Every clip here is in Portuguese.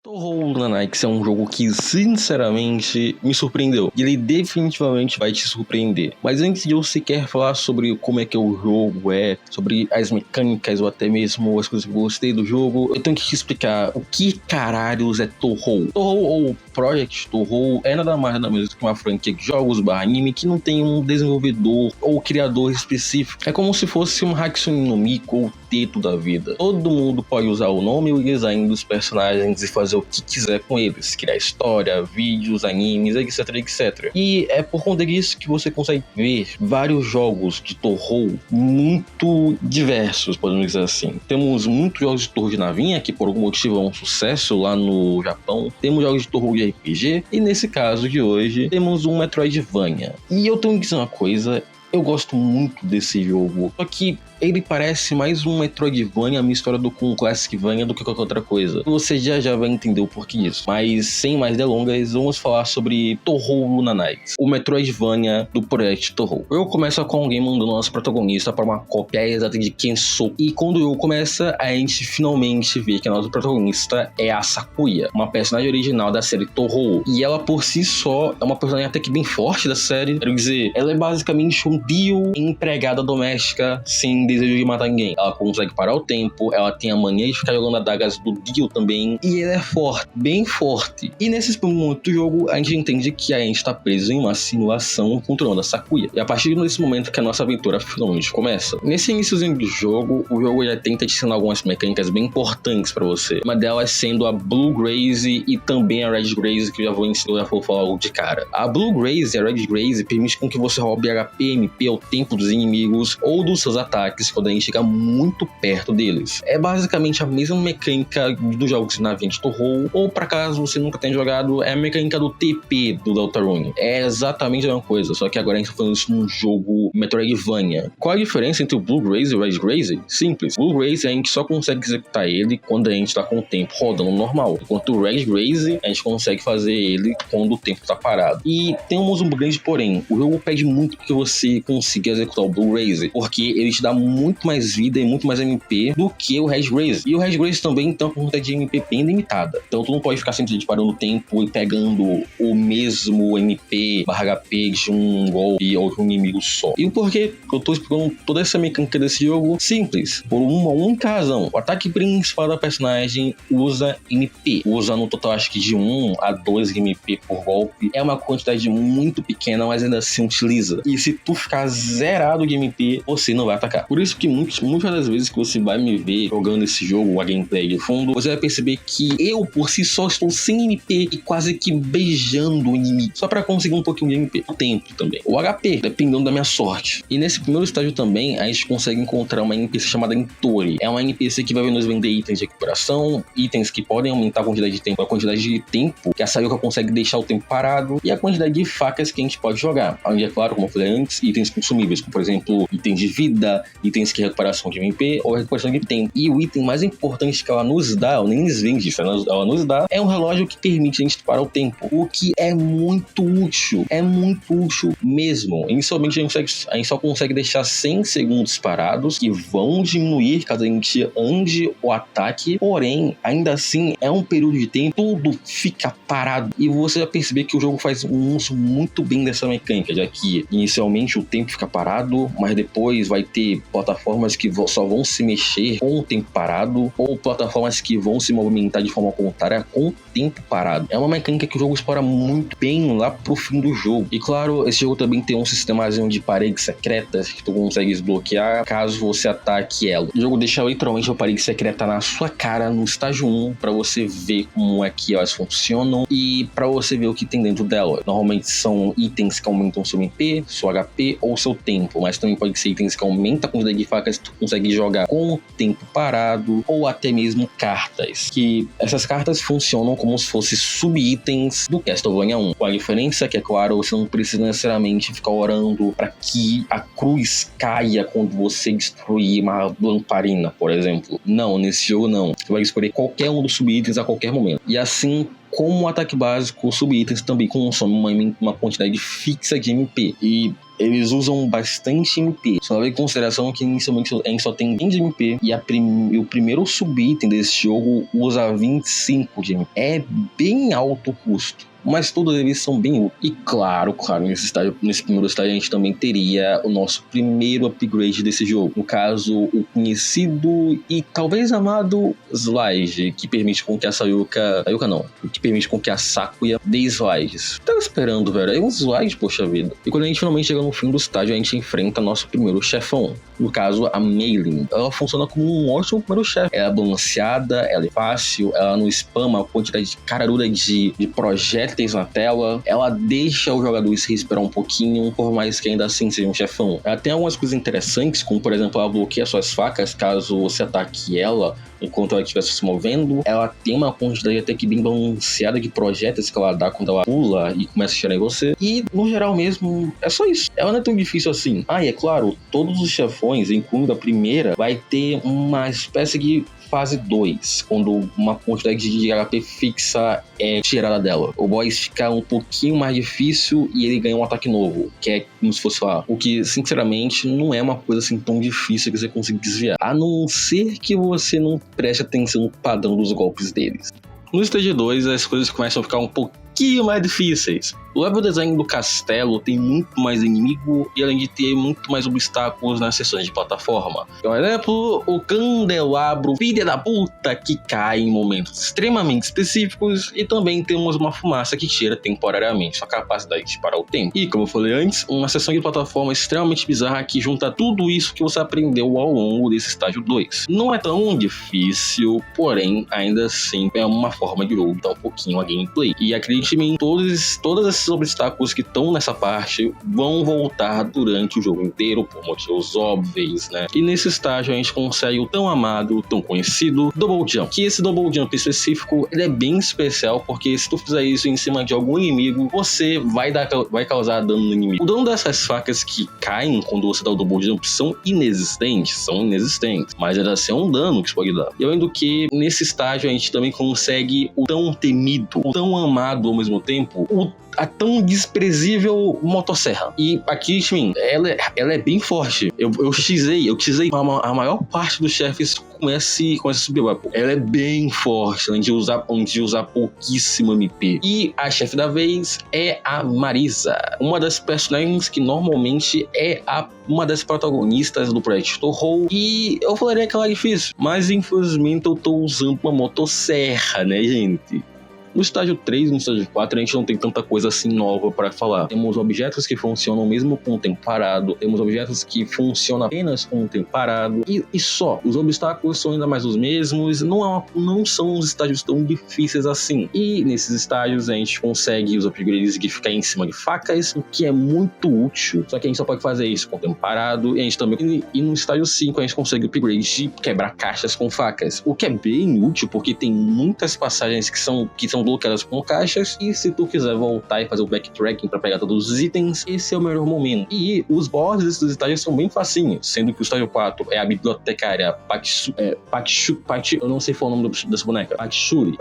Touhou Nanakes é um jogo que, sinceramente, me surpreendeu. E ele definitivamente vai te surpreender. Mas antes de eu sequer falar sobre como é que o jogo é, sobre as mecânicas ou até mesmo as coisas que eu gostei do jogo, eu tenho que te explicar o que caralhos é Touhou. Touhou ou Project Touhou é nada mais nada menos que uma franquia de jogos /anime que não tem um desenvolvedor ou criador específico. É como se fosse um Hatsune no Miku ou Teto da vida. Todo mundo pode usar o nome e o design dos personagens e fazer o que quiser com eles, criar história, vídeos, animes, etc, etc. E é por conta disso que você consegue ver vários jogos de Touhou muito diversos, podemos dizer assim. Temos muitos jogos de Touhou de navinha, que por algum motivo é um sucesso lá no Japão. Temos jogos de Touhou de RPG, e nesse caso de hoje, temos um Metroidvania. E eu tenho que dizer uma coisa, eu gosto muito desse jogo, só que ele parece mais um Metroidvania misturado com um Classicvania do que qualquer outra coisa. Você já vai entender o porquê disso. Mas sem mais delongas, vamos falar sobre Touhou Luna Nights, o Metroidvania do Project Touhou. Eu começo com alguém mandando nosso protagonista para uma cópia exata de quem sou. E quando o jogo começa, a gente finalmente vê que a nossa protagonista é a Sakuya, uma personagem original da série Touhou. E ela por si só é uma personagem até que bem forte da série. Quero dizer, ela é basicamente um Dio empregada doméstica sem desejo de matar ninguém. Ela consegue parar o tempo, ela tem a mania de ficar jogando adagas do Dio também, e ela é forte, bem forte. E nesse momento do jogo, a gente entende que a gente tá preso em uma simulação controlando a Sakuya. E a partir desse momento que a nossa aventura finalmente começa. Nesse iníciozinho do jogo, o jogo já tenta te ensinar algumas mecânicas bem importantes pra você. Uma delas sendo a Blue Graze e também a Red Graze, que eu já vou falar logo de cara. A Blue Graze e a Red Graze permitem com que você roube HP, MP ao tempo dos inimigos ou dos seus ataques quando a gente chega muito perto deles. É basicamente a mesma mecânica dos jogos de navinha de Touhou, ou para caso você nunca tenha jogado, é a mecânica do TP do Deltarune. É exatamente a mesma coisa, só que agora a gente tá falando isso num jogo Metroidvania. Qual a diferença entre o Blue Graze e o Red Graze? Simples. Blue Graze a gente só consegue executar ele quando a gente tá com o tempo rodando normal, enquanto o Red Graze a gente consegue fazer ele quando o tempo tá parado. E temos um grande porém, o jogo pede muito que você consiga executar o Blue Graze, porque ele te dá muito mais vida e muito mais MP do que o Red Graze. E o Red Graze também tem uma quantidade de MP bem limitada. Então tu não pode ficar sempre parando o tempo e pegando o mesmo MP/HP de um golpe ou de um inimigo só. E o porquê que eu tô explicando toda essa mecânica desse jogo? Simples. Por uma única razão. O ataque principal da personagem usa MP. Usa no total acho que de 1 a 2 MP por golpe. É uma quantidade muito pequena, mas ainda assim utiliza. E se tu ficar zerado de MP, você não vai atacar. Por isso que muitas das vezes que você vai me ver jogando esse jogo, a gameplay de fundo, você vai perceber que eu, por si só, estou sem MP e quase que beijando o inimigo, só pra conseguir um pouquinho de MP. O tempo também. O HP, dependendo da minha sorte. E nesse primeiro estágio também, a gente consegue encontrar uma NPC chamada Entori. É uma NPC que vai nos vender itens de recuperação, itens que podem aumentar a quantidade de tempo, que a Sayuka consegue deixar o tempo parado, e a quantidade de facas que a gente pode jogar. Além de, claro, como eu falei antes, itens consumíveis, como por exemplo, itens de vida, itens que recuperação de MP ou recuperação de tempo. E o item mais importante que ela nos dá, ela nem nos vende isso, ela nos dá, é um relógio que permite a gente parar o tempo, o que é muito útil mesmo. Inicialmente a gente só consegue deixar 100 segundos parados, que vão diminuir caso a gente ande o ataque, porém, ainda assim, é um período de tempo, tudo fica parado, e você vai perceber que o jogo faz um uso muito bem dessa mecânica, já que inicialmente o tempo fica parado, mas depois vai ter plataformas que só vão se mexer com o tempo parado, ou plataformas que vão se movimentar de forma contrária com o tempo parado. É uma mecânica que o jogo explora muito bem lá pro fim do jogo. E claro, esse jogo também tem um sistemazinho de paredes secretas que tu consegue desbloquear caso você ataque ela. O jogo deixa literalmente a parede secreta na sua cara no estágio 1 para você ver como é que elas funcionam e para você ver o que tem dentro dela. Normalmente são itens que aumentam seu MP, seu HP ou seu tempo, mas também pode ser itens que aumentam a quantidade de facas que tu consegue jogar com o tempo parado, ou até mesmo cartas, que essas cartas funcionam como se fossem sub-itens do Castlevania 1. Com a diferença que, é claro, você não precisa necessariamente ficar orando para que a cruz caia quando você destruir uma lamparina, por exemplo. Não, nesse jogo não. Você vai escolher qualquer um dos sub-itens a qualquer momento. E assim como o ataque básico, sub-itens também consomem uma quantidade fixa de MP. E eles usam bastante MP. Só leva em consideração que inicialmente a gente só tem 20 de MP e o primeiro sub-item desse jogo usa 25 de MP. É bem alto o custo, mas todos eles são bem úteis. E claro, nesse primeiro estágio a gente também teria o nosso primeiro upgrade desse jogo. No caso, o conhecido e talvez amado Slide, que permite com que a que permite com que a Sakuya dê slides. Tava esperando, velho. É um slide, poxa vida. E quando a gente finalmente chega no fim do estágio, a gente enfrenta nosso primeiro chefão. No caso, a Meilin. Ela funciona como um ótimo primeiro chefe. Ela é balanceada, ela é fácil, ela não spama a quantidade de cararuda de projéteis na tela. Ela deixa o jogador se respirar um pouquinho, por mais que ainda assim seja um chefão. Ela tem algumas coisas interessantes, como por exemplo, ela bloqueia suas facas caso você ataque ela enquanto ela estiver se movendo. Ela tem uma quantidade até que bem balanceada de projéteis que ela dá quando ela pula e começa a atirar em você. E, no geral mesmo, é só isso. Ela não é tão difícil assim. E é claro, todos os chefões, incluindo a primeira, vai ter uma espécie de fase 2, quando uma quantidade de HP fixa é tirada dela. O boss fica um pouquinho mais difícil e ele ganha um ataque novo, que é como se fosse lá. O que, sinceramente, não é uma coisa assim tão difícil que você consiga desviar. A não ser que você não preste atenção no padrão dos golpes deles. No Stage 2, as coisas começam a ficar um pouquinho mais difíceis. O level design do castelo tem muito mais inimigo e além de ter muito mais obstáculos nas seções de plataforma. Por exemplo, o candelabro filha da puta que cai em momentos extremamente específicos e também temos uma fumaça que tira temporariamente sua capacidade de parar o tempo. E como eu falei antes, uma seção de plataforma extremamente bizarra que junta tudo isso que você aprendeu ao longo desse estágio 2. Não é tão difícil, porém ainda assim é uma forma de voltar um pouquinho a gameplay. E acredite em mim, todos esses obstáculos que estão nessa parte vão voltar durante o jogo inteiro por motivos óbvios, né? E nesse estágio a gente consegue o tão amado, tão conhecido Double Jump. Que esse Double Jump específico, ele é bem especial porque se tu fizer isso em cima de algum inimigo, você vai causar dano no inimigo. O dano dessas facas que caem quando você dá o Double Jump são inexistentes, mas ainda assim é um dano que você pode dar. E além do que, nesse estágio a gente também consegue o tão temido, o tão amado ao mesmo tempo, a tão desprezível motosserra. E aqui, Shmin, ela é bem forte. Eu xizei a maior parte dos chefes com esse sub-weapon. Ela é bem forte, além de usar pouquíssimo MP. E a chefe da vez é a Marisa, uma das personagens que normalmente é uma das protagonistas do Project Touhou. E eu falaria que ela é difícil, mas infelizmente eu tô usando uma motosserra, né, gente? No estágio 3 e no estágio 4 a gente não tem tanta coisa assim nova para falar. Temos objetos que funcionam mesmo com o tempo parado, temos objetos que funcionam apenas com o tempo parado e só. Os obstáculos são ainda mais os mesmos, não são os estágios tão difíceis assim. E nesses estágios a gente consegue os upgrades de ficar em cima de facas, o que é muito útil, só que a gente só pode fazer isso com o tempo parado. E a gente também, e no estágio 5 a gente consegue upgrade de quebrar caixas com facas, o que é bem útil porque tem muitas passagens que são bloqueadas com caixas, e se tu quiser voltar e fazer o backtracking para pegar todos os itens, esse é o melhor momento. E os bosses dos estágios são bem facinhos, sendo que o estágio 4 é a bibliotecária eu não sei falar o nome dessa boneca, Pakshuri,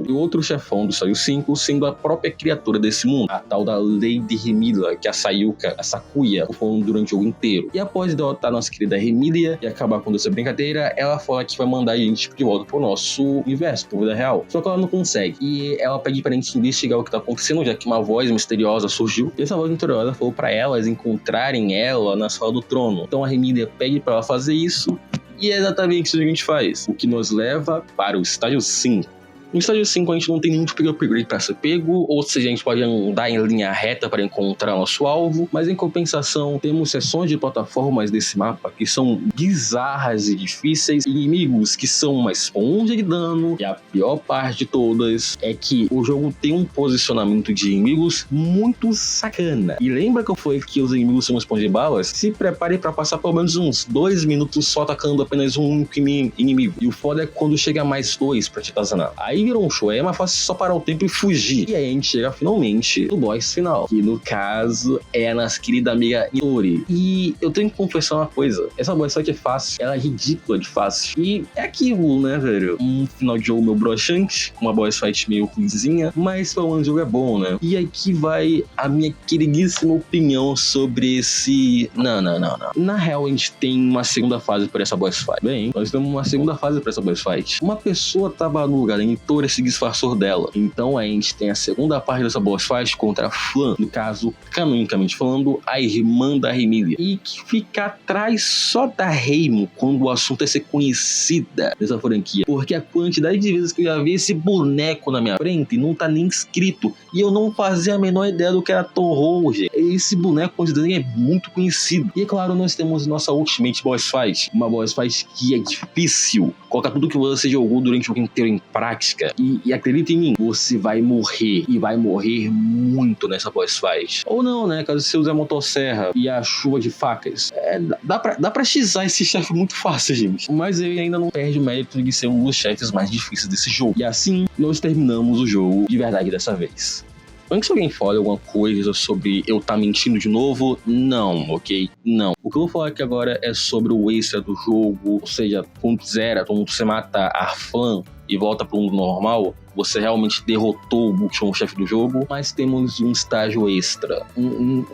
e o outro chefão do estágio 5 sendo a própria criatura desse mundo, a tal da Lady Remila, que a Sakuya falando durante o jogo inteiro. E após derrotar a nossa querida Remilia e acabar com essa brincadeira, ela fala que vai mandar a gente de volta pro nosso universo, pro vida real. Só que ela não consegue. E ela pede pra gente investigar o que tá acontecendo, já que uma voz misteriosa surgiu. E essa voz misteriosa falou pra elas encontrarem ela na sala do trono. Então a Remilia pede pra ela fazer isso, e é exatamente isso que a gente faz. O que nos leva para o estágio 5. No estágio 5 a gente não tem nenhum tipo de upgrade para ser pego, ou seja, a gente pode andar em linha reta para encontrar nosso alvo, mas em compensação temos seções de plataformas desse mapa que são bizarras e difíceis, inimigos que são uma esponja de dano, e a pior parte de todas é que o jogo tem um posicionamento de inimigos muito sacana. E lembra que eu falei que os inimigos são uma esponja de balas? Se prepare para passar pelo menos uns 2 minutos só atacando apenas um único inimigo, e o foda é quando chega mais 2 para te atazanar. Aí Aí virou um show, aí é mais fácil só parar o tempo e fugir. E aí a gente chega finalmente no boss final, que no caso é a nossa querida amiga Iori. E eu tenho que confessar uma coisa, essa boss fight é fácil, ela é ridícula de fácil. E é aquilo, né, velho? Um final de jogo meio broxante, uma boss fight meio ruimzinha, mas pelo menos o jogo é bom, né? E aqui vai a minha queridíssima opinião sobre esse... Não. Na real, a gente tem uma segunda fase para essa boss fight. Bem, nós temos uma segunda fase para essa boss fight. Uma pessoa tava no lugar da Itori e se disfarçou dela. Então a gente tem a segunda parte dessa boss fight contra a Flan, no caso, canonicamente falando, a irmã da Remília. E que fica atrás só da Reimo quando o assunto é ser conhecida dessa franquia. Porque a quantidade de vezes que eu já vi esse boneco na minha frente não tá nem escrito. E eu não fazia a menor ideia do que era Touhouji. Esse boneco com desenho é muito conhecido. E é claro, nós temos nossa Ultimate Boss Fight. Uma Boss Fight que é difícil. Colocar tudo que você jogou durante o jogo inteiro em prática. E acredita em mim, você vai morrer. E vai morrer muito nessa Boss Fight. Ou não, né? Caso você use a motosserra e a chuva de facas. Dá pra xizar esse chefe muito fácil, gente. Mas ele ainda não perde o mérito de ser um dos chefes mais difíceis desse jogo. E assim, nós terminamos o jogo de verdade dessa vez. Antes que alguém fale alguma coisa sobre eu tá mentindo de novo, não, ok? Não. O que eu vou falar aqui agora é sobre o extra do jogo, ou seja, quando zera, quando você mata a Flan e volta pro mundo normal, você realmente derrotou o último chefe do jogo, mas temos um estágio extra. Um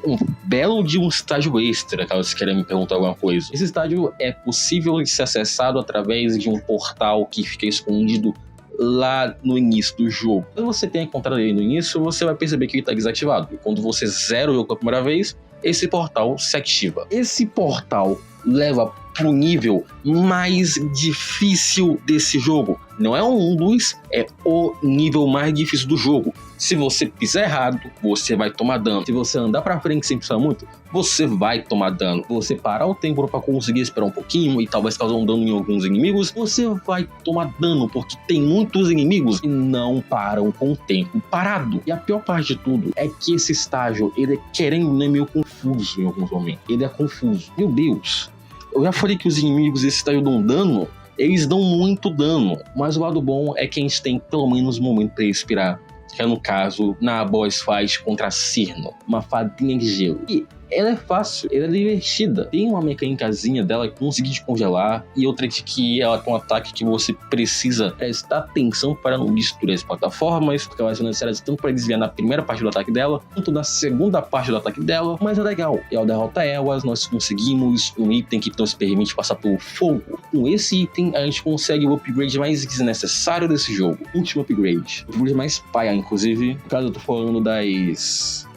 belo de um estágio extra, caso você queira me perguntar alguma coisa. Esse estágio é possível de ser acessado através de um portal que fica escondido lá no início do jogo. Quando você tem encontrado ele no início, você vai perceber que ele está desativado. E quando você zera o jogo pela primeira vez, esse portal se ativa. Esse portal leva pro nível mais difícil desse jogo. Não é um dos, é o nível mais difícil do jogo. Se você pisar errado, você vai tomar dano. Se você andar pra frente sem pensar muito, você vai tomar dano. Você parar o tempo pra conseguir esperar um pouquinho e talvez causar um dano em alguns inimigos, você vai tomar dano, porque tem muitos inimigos que não param com o tempo parado. E a pior parte de tudo é que esse estágio, ele querendo ou não é meio confuso em alguns momentos. Ele é confuso. Meu Deus, eu já falei que os inimigos desse estágio dão dano. Eles dão muito dano, mas o lado bom é que a gente tem pelo menos um momento para respirar, que é no caso na boss fight contra a Cirno, uma fadinha de gelo. E ela é fácil, ela é divertida. Tem uma mecânicazinha dela que conseguir descongelar e outra de que ela tem um ataque que você precisa prestar atenção para não destruir as plataformas, porque elas são necessárias tanto para desviar na primeira parte do ataque dela, quanto na segunda parte do ataque dela, mas é legal. E ao derrotar elas, nós conseguimos um item que nos permite passar pelo fogo. Com esse item, a gente consegue o upgrade mais desnecessário desse jogo. Último upgrade. O upgrade mais paia, inclusive. No caso, eu tô falando das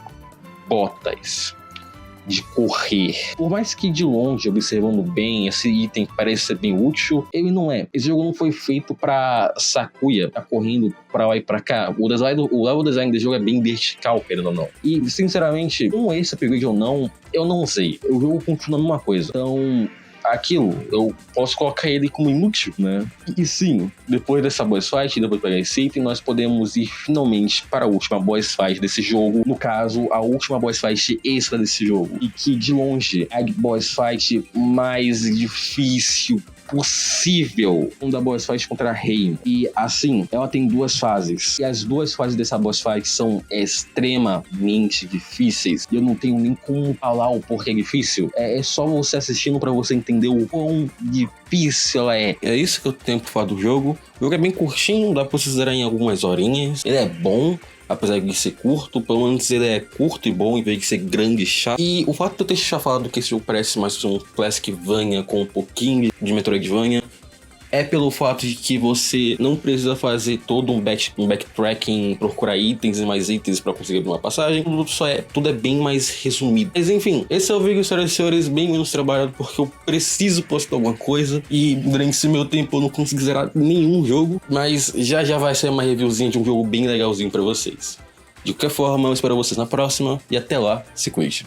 botas de correr. Por mais que de longe, observando bem, esse item parece ser bem útil, ele não é. Esse jogo não foi feito pra Sakuya tá correndo pra lá e pra cá. O level design desse jogo é bem vertical, querendo ou não. E, sinceramente, com esse upgrade ou não, eu não sei. O jogo continua a mesma coisa. Então, aquilo, eu posso colocar ele como inútil, né? E sim, depois dessa boss fight, depois de pegar esse item, nós podemos ir finalmente para a última boss fight desse jogo. No caso, a última boss fight extra desse jogo. E que, de longe, é a boss fight mais difícil possível, da boss fight contra a Reimo. E assim, ela tem duas fases. E as duas fases dessa boss fight são extremamente difíceis. E eu não tenho nem como falar o porquê é difícil. É só você assistindo pra você entender o quão difícil ela é. É isso que eu tenho pra falar do jogo. O jogo é bem curtinho, dá pra você zerar em algumas horinhas. Ele é bom, apesar de ser curto, pelo menos ele é curto e bom, em vez de ser grande e chato. E o fato de eu ter já falado que esse jogo parece mais um Classicvania com um pouquinho de Metroidvania é pelo fato de que você não precisa fazer todo um backtracking, procurar itens e mais itens pra conseguir abrir uma passagem. Tudo é bem mais resumido. Mas enfim, esse é o vídeo, senhoras e senhores, bem menos trabalhado, porque eu preciso postar alguma coisa. E durante esse meu tempo eu não consegui zerar nenhum jogo. Mas já vai ser uma reviewzinha de um jogo bem legalzinho pra vocês. De qualquer forma, eu espero vocês na próxima. E até lá, se cuide.